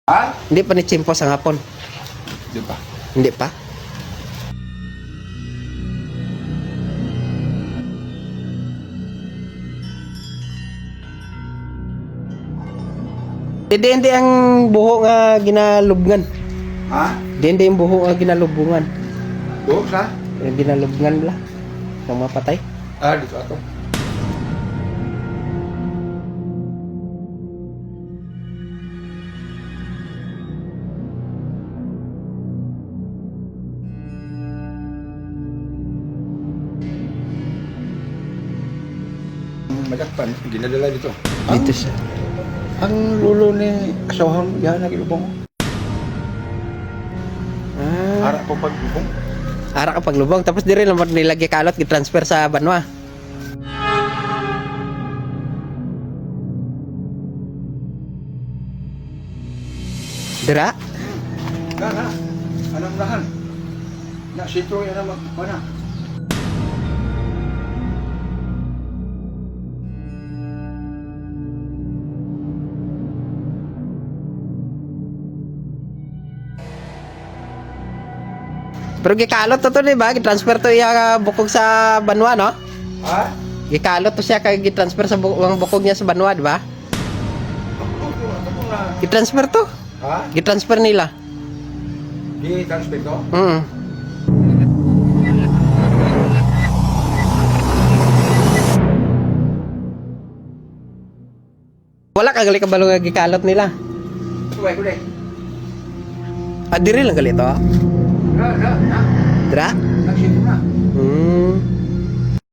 Ha? Hindi pa ni Chimpo sa hapon. Di ba? Hindi pa. Hindi ang buho nga ginalubngan. Ha? Hindi yung buho nga ginalubungan. Doon sa? Yung ginalubngan bala. Ng mapatay. Ah, dito ato. Madakpan, ginadala dito. Dito siya. Ang lulo ni asawahan, yan nagilubong. Ah, Ara ko paglubong. ara ka paglubong. Tapos di rin naman nilagay kalot, gitransfer sa Banwa. Dira? Na. Anong nahan? Na sitro yan na magpana. Pero gikalot to di ba? Gitransfer to iya bukog sa Banwa, no? Ha? Gikalot to siya kay gitransfer sa ang bukog niya sa Banwa, di ba? Ako na. Gitransfer to. Ha? Gitransfer nila. Di transfer to? Mm. Wala ka gali kabalo nga gikalot nila. Suway ko deh. Ah, diri lang gali to. Na. Dira? Nagsito na. Hmm.